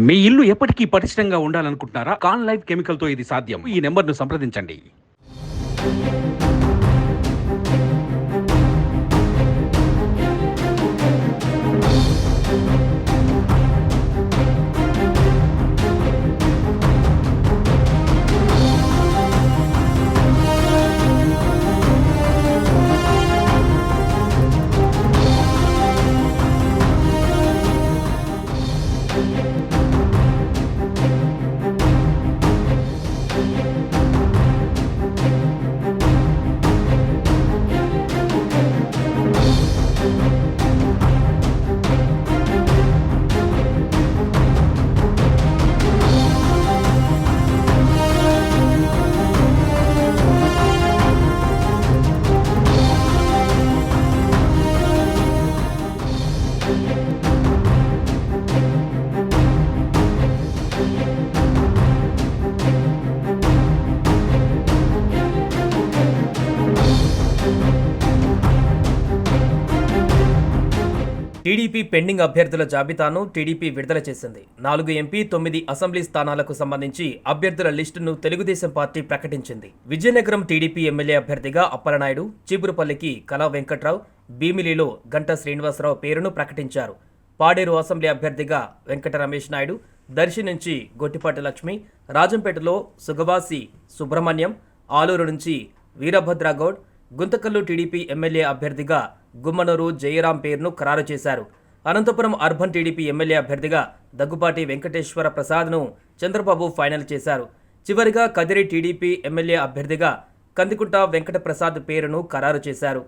మీ ఇల్లు ఎప్పటికీ పటిష్టంగా ఉండాలనుకుంటున్నారా? కాన్ లైఫ్ కెమికల్ తో ఇది సాధ్యం. ఈ నెంబర్ను సంప్రదించండి. టీడీపీ పెండింగ్ అభ్యర్థుల జాబితాను టీడీపీ విడుదల చేసింది. 4 ఎంపీ 9 అసెంబ్లీ స్థానాలకు సంబంధించి అభ్యర్థుల లిస్టును తెలుగుదేశం పార్టీ ప్రకటించింది. విజయనగరం టీడీపీ ఎమ్మెల్యే అభ్యర్థిగా అప్పలనాయుడు, చీపురుపల్లికి కళా వెంకట్రావు, భీమిలిలో గంటా శ్రీనివాసరావు పేరును ప్రకటించారు. పాడేరు అసెంబ్లీ అభ్యర్థిగా వెంకట రమేష్ నాయుడు, దర్శి నుంచి గొట్టిపాటి లక్ష్మి, రాజంపేటలో సుగవాసి సుబ్రహ్మణ్యం, ఆలూరు నుంచి వీరభద్రగౌడ్, గుంతకల్లు టీడీపీ ఎమ్మెల్యే అభ్యర్థిగా గుమ్మనూరు జయరాం పేరును ఖరారు చేశారు. అనంతపురం అర్బన్ టీడీపీ ఎమ్మెల్యే అభ్యర్థిగా దగ్గుపాటి వెంకటేశ్వర ప్రసాద్ను చంద్రబాబు ఫైనల్ చేశారు. చివరిగా కదిరి టీడీపీ ఎమ్మెల్యే అభ్యర్థిగా కందికుంట వెంకట ప్రసాద్ పేరును ఖరారు చేశారు.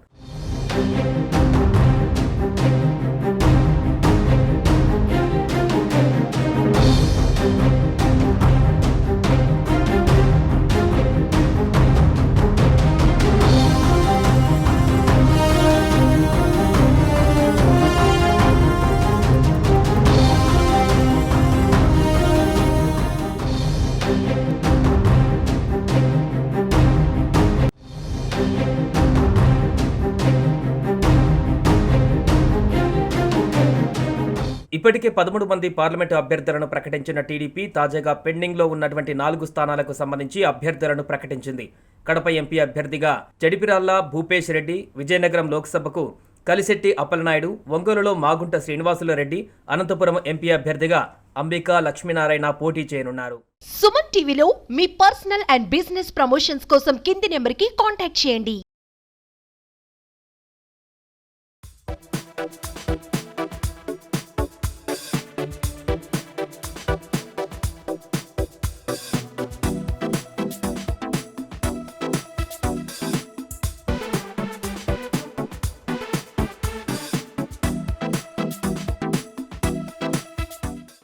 ఇప్పటికే 13 మంది పార్లమెంటు అభ్యర్థులను ప్రకటించిన టీడీపీ తాజాగా పెండింగ్లో ఉన్నటువంటి 4 స్థానాలకు సంబంధించి అభ్యర్థులను ప్రకటించింది. కడప ఎంపీ అభ్యర్థిగా చెడిపిరాళ్ల భూపేష్ రెడ్డి, విజయనగరం లోక్సభకు కలిశెట్టి అప్పలనాయుడు, ఒంగోలులో మాగుంట శ్రీనివాసులు రెడ్డి, అనంతపురం ఎంపీ అభ్యర్థిగా అంబికా లక్ష్మీనారాయణ పోటీ చేయనున్నారు. సుమన్ టీవీలో మీ పర్సనల్ అండ్ బిజినెస్ ప్రమోషన్స్ కోసం కింది నెంబర్కి కాంటాక్ట్ చేయండి.